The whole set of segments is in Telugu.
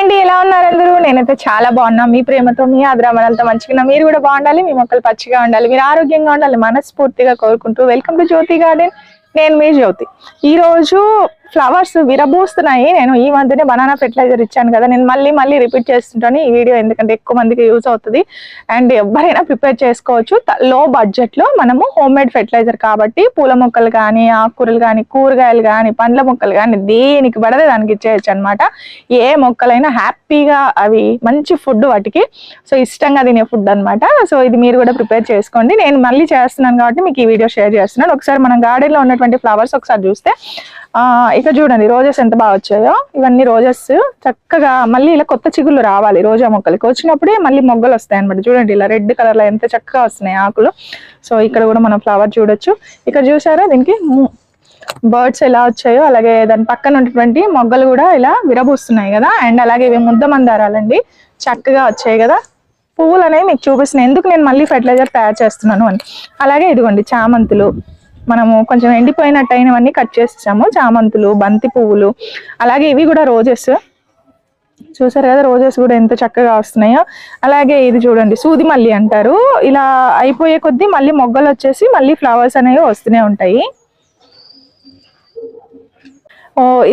అండి, ఎలా ఉన్నారు అందరూ? నేనైతే చాలా బాగున్నా. మీ ప్రేమతో మీ ఆదరామణాలతో మంచిగా మీరు కూడా బాగుండాలి, మీ మొక్కలు పచ్చిగా ఉండాలి, మీరు ఆరోగ్యంగా ఉండాలి మనస్ఫూర్తిగా కోరుకుంటూ వెల్కమ్ టు జ్యోతి గార్డెన్. నేను మీ జ్యోతి. ఈ రోజు ఫ్లవర్స్ విరబూస్తున్నాయి. నేను ఈ మధ్యనే బనానా ఫెర్టిలైజర్ ఇచ్చాను కదా, నేను మళ్ళీ రిపీట్ చేస్తుంటాను ఈ వీడియో, ఎందుకంటే ఎక్కువ మందికి యూజ్ అవుతుంది అండ్ ఎవరైనా ప్రిపేర్ చేసుకోవచ్చు. లో బడ్జెట్ లో మనము హోమ్ మేడ్ ఫెర్టిలైజర్ కాబట్టి పూల మొక్కలు కానీ, ఆకుకూరలు కానీ, కూరగాయలు కానీ, పండ్ల మొక్కలు కానీ దేనికి పడదే దానికి ఇచ్చేయచ్చు అనమాట. ఏ మొక్కలైనా హ్యాపీగా అవి మంచి ఫుడ్ వాటికి, సో ఇష్టంగా తినే ఫుడ్ అనమాట. సో ఇది మీరు కూడా ప్రిపేర్ చేసుకోండి. నేను మళ్ళీ చేస్తున్నాను కాబట్టి మీకు ఈ వీడియో షేర్ చేస్తున్నాను. ఒకసారి మనం గార్డెన్ లో ఉన్నటువంటి ఫ్లవర్స్ ఒకసారి చూస్తే ఇక్కడ చూడండి, రోజెస్ ఎంత బాగా వచ్చాయో. ఇవన్నీ రోజెస్ చక్కగా మళ్ళీ ఇలా కొత్త చిగుళ్ళు రావాలి. రోజా మొక్కలకి వచ్చినప్పుడే మళ్ళీ మొగ్గలు వస్తాయి అనమాట. చూడండి ఇలా రెడ్ కలర్ లో ఎంత చక్కగా వస్తున్నాయి ఆకులు. సో ఇక్కడ కూడా మనం ఫ్లవర్ చూడొచ్చు. ఇక్కడ చూసారా దీనికి బర్డ్స్ ఎలా వచ్చాయో, అలాగే దాని పక్కన ఉన్నటువంటి మొగ్గలు కూడా ఇలా విరబూస్తున్నాయి కదా. అండ్ అలాగే ఇవి ముద్ద మందారాలండి, చక్కగా వచ్చాయి కదా. పువ్వులు అనేవి మీకు చూపిస్తున్నాయి, ఎందుకు నేను మళ్ళీ ఫెర్టిలైజర్ తయారు చేస్తున్నాను అని. అలాగే ఇదిగోండి చామంతులు, మనము కొంచెం ఎండిపోయినట్టు అయినవన్నీ కట్ చేసాము. చామంతులు, బంతి పువ్వులు, అలాగే ఇవి కూడా రోజెస్ చూసారు కదా. రోజెస్ కూడా ఎంత చక్కగా వస్తున్నాయో. అలాగే ఇది చూడండి సూది మల్లి అంటారు. ఇలా అయిపోయే కొద్దీ మళ్ళీ మొగ్గలు వచ్చేసి మళ్ళీ ఫ్లవర్స్ అనేవి వస్తూనే ఉంటాయి.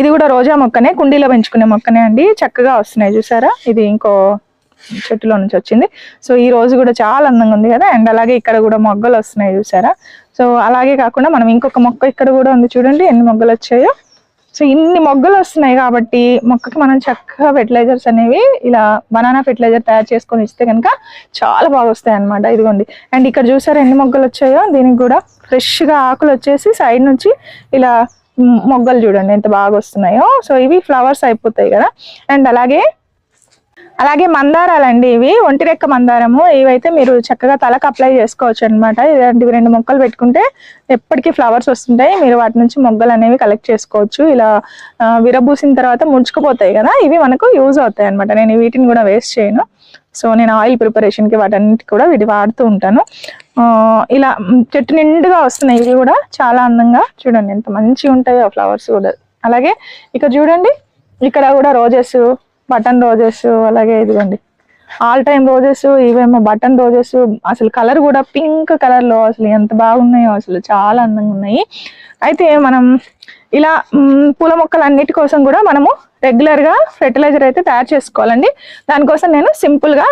ఇది కూడా రోజా మొక్కనే, కుండీలో పెంచుకునే మొక్కనే అండి, చక్కగా వస్తున్నాయి చూసారా. ఇది ఇంకో చెట్టులో నుంచి వచ్చింది. సో ఈ రోజు కూడా చాలా అందంగా ఉంది కదా. అండ్ అలాగే ఇక్కడ కూడా మొగ్గలు వస్తున్నాయి చూసారా. సో అలాగే కాకుండా మనం ఇంకొక మొక్క ఇక్కడ కూడా ఉంది చూడండి ఎన్ని మొగ్గలు వచ్చాయో. సో ఇన్ని మొగ్గలు వస్తున్నాయి కాబట్టి మొక్కకి మనం చక్కగా ఫెర్టిలైజర్స్ అనేవి ఇలా బనానా ఫెర్టిలైజర్ తయారు చేసుకొని ఇస్తే కనుక చాలా బాగా వస్తాయి అనమాట. ఇదిగోండి. అండ్ ఇక్కడ చూసారా ఎన్ని మొగ్గలు వచ్చాయో. దీనికి కూడా ఫ్రెష్ గా ఆకులు వచ్చేసి సైడ్ నుంచి ఇలా మొగ్గలు చూడండి ఎంత బాగా వస్తున్నాయో. సో ఇవి ఫ్లవర్స్ అయిపోతాయి కదా. అండ్ అలాగే మందారాలండి, ఇవి ఒంటిరెక్క మందారము. ఇవైతే మీరు చక్కగా తలకు అప్లై చేసుకోవచ్చు అనమాట. ఇలాంటివి 2 మొక్కలు పెట్టుకుంటే ఎప్పటికీ ఫ్లవర్స్ వస్తుంటాయి. మీరు వాటి నుంచి మొగ్గలు అనేవి కలెక్ట్ చేసుకోవచ్చు. ఇలా విరబూసిన తర్వాత ముడుచుకుపోతాయి కదా, ఇవి మనకు యూజ్ అవుతాయి అనమాట. నేను వీటిని కూడా వేస్ట్ చేయను. సో నేను ఆయిల్ ప్రిపరేషన్ కి వాటన్నిటికి కూడా వీటి వాడుతూ ఉంటాను. ఇలా చెట్టు నిండుగా వస్తున్నాయి. ఇవి కూడా చాలా అందంగా చూడండి ఎంత మంచిగా ఉంటాయో ఫ్లవర్స్ కూడా. అలాగే ఇక్కడ చూడండి, ఇక్కడ కూడా రోజెస్, బటన్ రోజెస్, అలాగే ఇదిగోండి ఆల్ టైమ్ రోజెస్. ఇవేమో బటన్ రోజెస్, అసలు కలర్ కూడా పింక్ కలర్ లో అసలు ఎంత బాగున్నాయో, అసలు చాలా అందంగా ఉన్నాయి. అయితే మనం ఇలా పూల మొక్కలన్నిటి కోసం కూడా మనము రెగ్యులర్ గా ఫెర్టిలైజర్ అయితే తయారు చేసుకోవాలండి. దానికోసం నేను సింపుల్ గా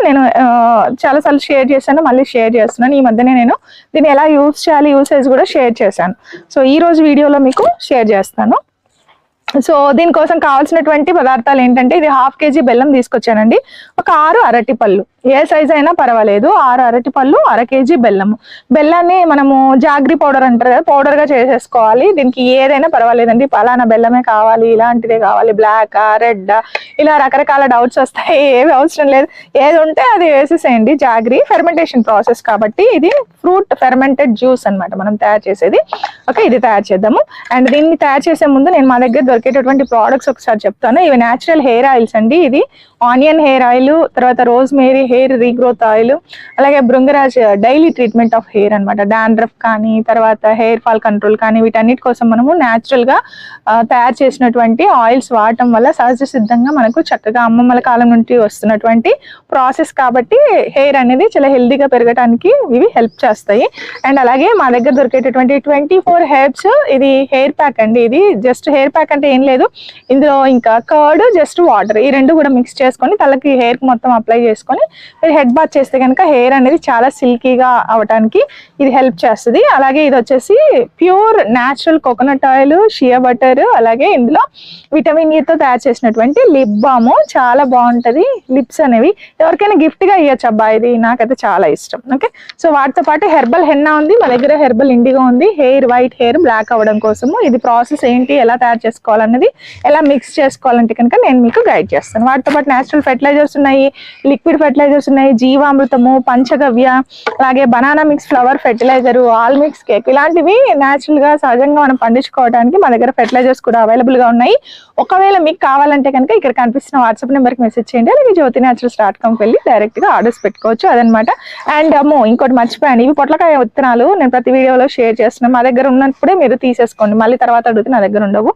చాలా సార్లు షేర్ చేశాను, మళ్ళీ షేర్ చేస్తున్నాను. ఈ మధ్యనే నేను దీన్ని ఎలా యూజ్ చేయాలి, యూసేజ్ కూడా షేర్ చేశాను. సో ఈ రోజు వీడియోలో మీకు షేర్ చేస్తాను. సో దీనికోసం కావాల్సినటువంటి పదార్థాలు ఏంటంటే, ఇది 1/2 kg బెల్లం తీసుకొచ్చానండి, ఒక 6 అరటి పళ్ళు, ఏ సైజ్ అయినా పర్వాలేదు, 6 అరటి పళ్ళు, 1/2 kg బెల్లము. బెల్లాన్ని మనము జాగ్రీ పౌడర్ అంటారు కదా, పౌడర్ గా చేసేసుకోవాలి. దీనికి ఏదైనా పర్వాలేదండి, పలానా బెల్లమే కావాలి, ఇలాంటిదే కావాలి, బ్లాక్ రెడ్ ఇలా రకరకాల డౌట్స్ వస్తాయి. ఏవి అవసరం లేదు, ఏది ఉంటే అది వేసేసేయండి. జాగ్రీ ఫెర్మెంటేషన్ ప్రాసెస్ కాబట్టి ఇది ఫ్రూట్ ఫెర్మెంటెడ్ జ్యూస్ అనమాట మనం తయారు చేసేది. ఓకే, ఇది తయారు చేద్దాము. అండ్ దీన్ని తయారు చేసే ముందు నేను మా దగ్గర దొరికేటటువంటి ప్రోడక్ట్స్ ఒకసారి చెప్తాను. ఇవి న్యాచురల్ హెయిర్ ఆయిల్స్ అండి. ఇది ఆనియన్ హెయిర్ ఆయిల్, తర్వాత rosemary hair regrowth oil, అలాగే bhringraj daily treatment of hair అనమాట. డాండ్రఫ్ కానీ, తర్వాత హెయిర్ ఫాల్ కంట్రోల్ కానీ, వీటన్నిటి కోసం మనము న్యాచురల్ గా తయారు చేసినటువంటి ఆయిల్స్ వాడటం వల్ల సహజ సిద్ధంగా మనకు చక్కగా అమ్మమ్మల కాలం నుండి వస్తున్నటువంటి ప్రాసెస్ కాబట్టి హెయిర్ అనేది చాలా హెల్దీగా పెరగడానికి ఇవి హెల్ప్ చేస్తాయి. అండ్ అలాగే మా దగ్గర దొరికేటటువంటి 24 హెర్బ్స్, ఇది హెయిర్ ప్యాక్ అండి. ఇది జస్ట్ హెయిర్ ప్యాక్ అంటే ఏం లేదు, ఇందులో ఇంకా కర్డ్, జస్ట్ వాటర్, ఈ 2 కూడా మిక్స్ చేసుకొని తలకి హెయిర్ కి మొత్తం అప్లై చేసుకొని మీరు హెడ్ బాత్ చేస్తే కనుక హెయిర్ అనేది చాలా సిల్కీగా అవడానికి ఇది హెల్ప్ చేస్తుంది. అలాగే ఇది వచ్చేసి pure natural coconut oil, shea butter, అలాగే ఇందులో విటమిన్ E తో తయారు చేసినటువంటి లిప్ బామ్, చాలా బాగుంటది. లిప్స్ అనేవి ఎవరికైనా గిఫ్ట్ గా ఇవ్వచ్చు అబ్బా, ఇది నాకైతే చాలా ఇష్టం. ఓకే, సో వాటితో పాటు హెర్బల్ హెన్నా ఉంది మా దగ్గర, హెర్బల్ ఇండిగో ఉంది, హెయిర్ వైట్ హెయిర్ బ్లాక్ అవ్వడం కోసము. ఇది ప్రాసెస్ ఏంటి, ఎలా తయారు చేసుకోవాలన్నది, ఎలా మిక్స్ చేసుకోవాలంటే కనుక నేను మీకు గైడ్ చేస్తాను. వాటితో పాటు న్యాచురల్ ఫెర్టిలైజర్స్ ఉన్నాయి, లిక్విడ్ ఫెర్టిలైజర్స్ ఉన్నాయి, జీవామృతము, పంచగవ్య, అలాగే banana mix flower fertiliser, all mix cake, ఇలాంటివి న్యాచురల్ గా సహజంగా మనం పండించుకోవడానికి మా దగ్గర ఫెర్టిలైజర్స్ కూడా అవైలబుల్ గా ఉన్నాయి. ఒకవేళ మీకు కావాలంటే కనుక ఇక్కడ కనిపిస్తున్న వాట్సాప్ నెంబర్కి మెసేజ్ చేయండి, అలాగే జ్యోతిన్యాచురల్స్.comకి వెళ్ళి డైరెక్ట్ గా ఆర్డర్స్ పెట్టుకోవచ్చు అదనమాట. అండ్ ఇంకోటి మర్చిపోయాను, ఇవి పొట్లకాయ విత్తనాలు నేను ప్రతి వీడియోలో షేర్ చేస్తున్నాను. మా దగ్గర ఉన్నప్పుడే మీరు తీసేసుకోండి, మళ్ళీ తర్వాత అడిగితే నా దగ్గర ఉండవు.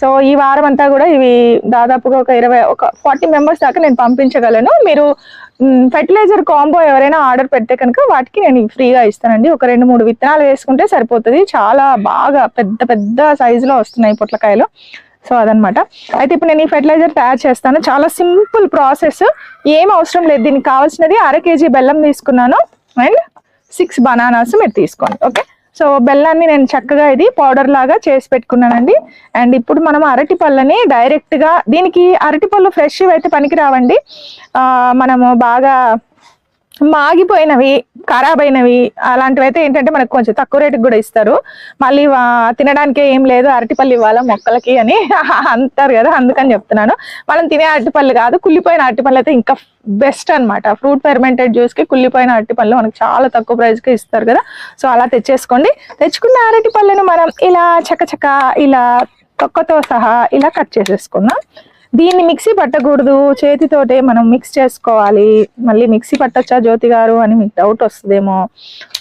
సో ఈ వారం అంతా కూడా ఇవి దాదాపుగా ఒక 40 మెంబర్స్ దాకా నేను పంపించగలను. మీరు ఫెర్టిలైజర్ కాంబో ఎవరైనా ఆర్డర్ పెడితే కనుక వాటికి నేను ఫ్రీగా ఇస్తానండి. ఒక 2-3 విత్తనాలు వేసుకుంటే సరిపోతుంది. చాలా బాగా పెద్ద పెద్ద సైజులో వస్తున్నాయి పొట్లకాయలు. సో అదనమాట. అయితే ఇప్పుడు నేను ఈ ఫెర్టిలైజర్ తయారు చేస్తాను. చాలా సింపుల్ ప్రాసెస్, ఏం అవసరం లేదు. దీనికి కావాల్సినది 1/2 kg బెల్లం తీసుకున్నాను అండ్ 6 బనానాస్ మీరు తీసుకోండి. ఓకే, సో బెల్లాన్ని నేను చక్కగా ఇది పౌడర్ లాగా చేసి పెట్టుకున్నానండి. అండ్ ఇప్పుడు మనం అరటి పళ్ళని డైరెక్ట్గా, దీనికి అరటి పళ్ళు ఫ్రెష్ అయితే పనికి రావండి. మనము బాగా మాగిపోయినవి, ఖరాబ్ అయినవి అలాంటివి అయితే ఏంటంటే మనకు కొంచెం తక్కువ రేటుకి కూడా ఇస్తారు. మళ్ళీ తినడానికే ఏం లేదు అరటిపళ్ళు ఇవ్వాలా మొక్కలకి అని అంటారు కదా, అందుకని చెప్తున్నాను. మనం తినే అరటిపళ్ళు కాదు, కుళ్ళిపోయిన అరటిపళ్ళు అయితే ఇంకా బెస్ట్ అనమాట. ఫ్రూట్ ఫెర్మెంటెడ్ జ్యూస్కి కుళ్ళిపోయిన అరటిపళ్ళు మనకు చాలా తక్కువ ప్రైస్కి ఇస్తారు కదా. సో అలా తెచ్చేసుకోండి. తెచ్చుకున్న అరటిపళ్ళను మనం ఇలా చకచక ఇలా తొక్కతో సహా ఇలా కట్ చేసేసుకుందాం. దీన్ని మిక్సీ పట్టకూడదు, చేతితోటే మనం మిక్స్ చేసుకోవాలి. మళ్ళీ మిక్సీ పట్టొచ్చా జ్యోతి గారు అని మీకు డౌట్ వస్తుందేమో.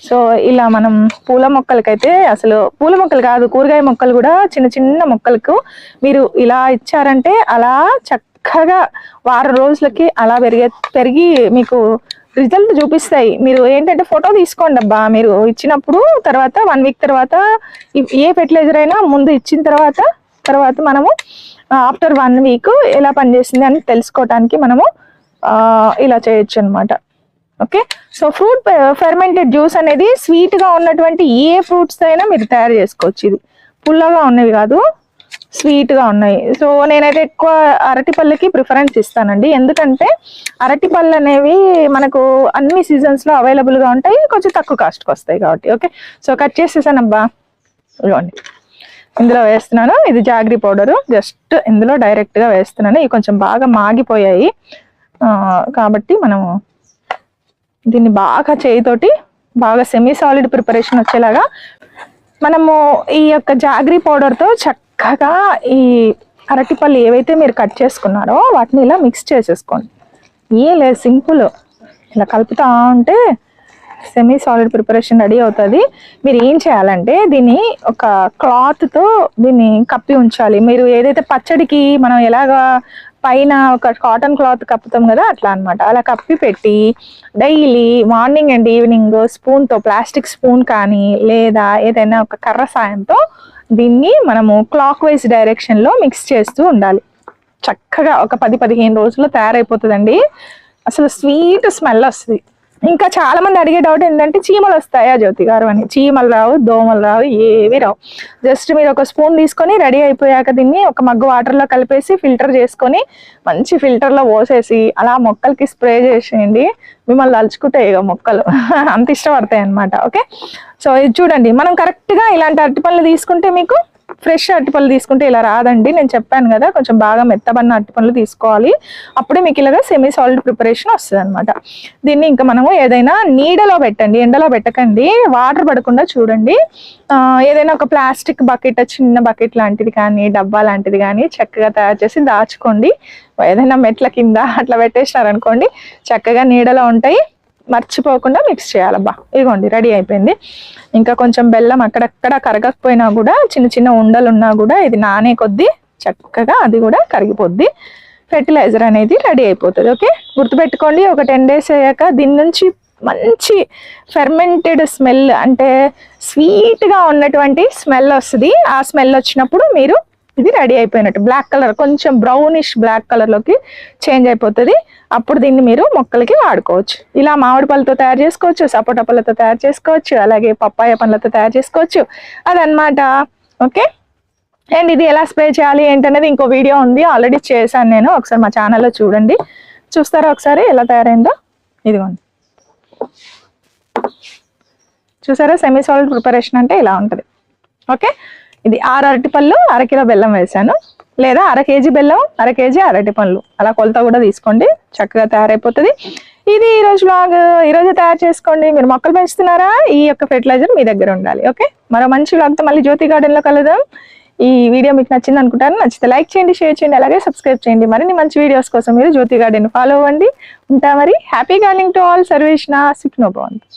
సో ఇలా మనం పూల మొక్కలకైతే, అసలు పూల మొక్కలు కాదు కూరగాయ మొక్కలు కూడా చిన్న చిన్న మొక్కలకు మీరు ఇలా ఇచ్చారంటే అలా చక్కగా వారం రోజులకి అలా పెరిగి మీకు రిజల్ట్ చూపిస్తాయి. మీరు ఏంటంటే ఫోటో తీసుకోండి అబ్బా మీరు ఇచ్చినప్పుడు. తర్వాత 1 వీక్ తర్వాత ఏ ఫెర్టిలైజర్ అయినా ముందు ఇచ్చిన తర్వాత మనము ఆఫ్టర్ 1 వీక్ ఎలా పనిచేసింది అని తెలుసుకోవటానికి మనము ఇలా చేయొచ్చు అనమాట. Okay, so fruit fermented juice అనేది స్వీట్గా ఉన్నటువంటి ఏ ఫ్రూట్స్ అయినా మీరు తయారు చేసుకోవచ్చు. ఇది పుల్లగా ఉన్నవి కాదు, స్వీట్గా ఉన్నాయి. సో నేనైతే ఎక్కువ అరటిపళ్ళకి ప్రిఫరెన్స్ ఇస్తానండి. ఎందుకంటే అరటిపళ్ళు అనేవి మనకు అన్ని సీజన్స్లో అవైలబుల్గా ఉంటాయి, కొంచెం తక్కువ కాస్ట్కి వస్తాయి కాబట్టి. ఓకే, సో కట్ చేసేసాను అబ్బా. ఇవ్వండి, ఇందులో వేస్తున్నాను. ఇది జాగ్రీ పౌడరు, జస్ట్ ఇందులో డైరెక్ట్గా వేస్తున్నాను. ఇవి కొంచెం బాగా మాగిపోయాయి కాబట్టి మనము దీన్ని బాగా చేయితోటి బాగా సెమీ సాలిడ్ ప్రిపరేషన్ వచ్చేలాగా మనము ఈ యొక్క జాగ్రీ పౌడర్తో చక్కగా ఈ అరటిపళ్ళు ఏవైతే మీరు కట్ చేసుకున్నారో వాటిని ఇలా మిక్స్ చేసేసుకోండి. ఏ లేదు, సింపుల్. ఇలా కలుపుతా ఉంటే సెమీ సాలిడ్ ప్రిపరేషన్ రెడీ అవుతుంది. మీరు ఏం చేయాలంటే దీన్ని ఒక క్లాత్తో దీన్ని కప్పి ఉంచాలి. మీరు ఏదైతే పచ్చడికి మనం ఎలాగా పైన ఒక కాటన్ క్లాత్ కప్పుతాం కదా, అట్లా అనమాట. అలా కప్పి పెట్టి డైలీ మార్నింగ్ అండ్ ఈవినింగ్ స్పూన్తో, ప్లాస్టిక్ స్పూన్ కానీ లేదా ఏదైనా ఒక కర్ర సాయంతో దీన్ని మనము క్లాక్ వైజ్ డైరెక్షన్లో మిక్స్ చేస్తూ ఉండాలి. చక్కగా ఒక 10-15 రోజుల్లో తయారైపోతుందండి. అసలు స్వీట్ స్మెల్ వస్తుంది. ఇంకా చాలా మంది అడిగే డౌట్ ఏంటంటే చీమలు వస్తాయా జ్యోతి గారు అని. చీమలు రావు, దోమలు రావు, ఏవి రావు. జస్ట్ మీరు ఒక స్పూన్ తీసుకొని రెడీ అయిపోయాక దీన్ని ఒక మగ్గు వాటర్లో కలిపేసి ఫిల్టర్ చేసుకొని మంచి ఫిల్టర్లో పోసేసి అలా మొక్కలకి స్ప్రే చేసేయండి. మిమ్మల్ని తలుచుకుంటాయి ఇక మొక్కలు అంత ఇష్టపడతాయి అనమాట. ఓకే, సో ఇది చూడండి, మనం కరెక్ట్గా ఇలాంటి అరటిపళ్ళు తీసుకుంటే మీకు ఫ్రెష్ అరటిపళ్ళు తీసుకుంటే ఇలా రాదండి. నేను చెప్పాను కదా, కొంచెం బాగా మెత్తబడిన అరటిపళ్ళు తీసుకోవాలి. అప్పుడే మీకు ఇలాగా సెమీ సాలిడ్ ప్రిపరేషన్ వస్తుంది అనమాట. దీన్ని ఇంకా మనము ఏదైనా నీడలో పెట్టండి, ఎండలో పెట్టకండి. వాటర్ పడకుండా చూడండి. ఏదైనా ఒక ప్లాస్టిక్ బకెట్, చిన్న బకెట్ లాంటిది కానీ డబ్బా లాంటిది కానీ చక్కగా తయారు చేసి దాచుకోండి. ఏదైనా మెట్ల కింద అట్లా పెట్టేసినారనుకోండి, చక్కగా నీడలో ఉంటాయి. మర్చిపోకుండా మిక్స్ చేయాలబ్బా. ఇదిగోండి, రెడీ అయిపోయింది. ఇంకా కొంచెం బెల్లం అక్కడక్కడ కరగకపోయినా కూడా, చిన్న చిన్న ఉండలు ఉన్నా కూడా ఇది నానే కొద్దీ చక్కగా అది కూడా కరిగిపోద్ది. ఫెర్టిలైజర్ అనేది రెడీ అయిపోతుంది. ఓకే, గుర్తుపెట్టుకోండి. ఒక 10 days అయ్యాక దీని నుంచి మంచి ఫెర్మెంటెడ్ స్మెల్, అంటే స్వీట్గా ఉన్నటువంటి స్మెల్ వస్తుంది. ఆ స్మెల్ వచ్చినప్పుడు మీరు ఇది రెడీ అయిపోయినట్టు. బ్లాక్ కలర్, కొంచెం బ్రౌనిష్ బ్లాక్ కలర్లోకి చేంజ్ అయిపోతుంది. అప్పుడు దీన్ని మీరు మొక్కలకి వాడుకోవచ్చు. ఇలా మామిడి పళ్ళతో తయారు చేసుకోవచ్చు, సపోటా పళ్ళతో తయారు చేసుకోవచ్చు, అలాగే పప్పాయ పండ్లతో తయారు చేసుకోవచ్చు. అదనమాట. ఓకే, అండ్ ఇది ఎలా స్ప్రే చేయాలి ఏంటనేది ఇంకో వీడియో ఉంది, ఆల్రెడీ చేశాను నేను. ఒకసారి మా ఛానల్లో చూడండి. చూస్తారా ఒకసారి ఎలా తయారైందో? ఇదిగోండి, చూసారా? సెమీ సాలిడ్ ప్రిపరేషన్ అంటే ఇలా ఉంటుంది. ఓకే, ఇది 6 అరటిపళ్ళు, 1/2 కిలో బెల్లం వేసాను, లేదా 1/2 kg బెల్లం, 1/2 kg అరటిపళ్ళు, అలా కొలత కూడా తీసుకోండి. చక్కగా తయారైపోతుంది. ఇది ఈరోజు వ్లాగ్. ఈరోజు తయారు చేసుకోండి. మీరు మొక్కలు పెంచుతున్నారా? ఈ యొక్క ఫెర్టిలైజర్ మీ దగ్గర ఉండాలి. ఓకే, మరో మంచి వ్లాగ్తో మళ్ళీ జ్యోతి గార్డెన్లో కలుద్దాం. ఈ వీడియో మీకు నచ్చింది అనుకుంటాను. నచ్చితే లైక్ చేయండి, షేర్ చేయండి, అలాగే సబ్స్క్రైబ్ చేయండి. మరిన్ని మంచి వీడియోస్ కోసం మీరు జ్యోతి గార్డెన్ ఫాలో అవ్వండి. ఉంటా మరి. Happy gardening to all. సర్వేష్ణ, సుఖ్నో భవంతు.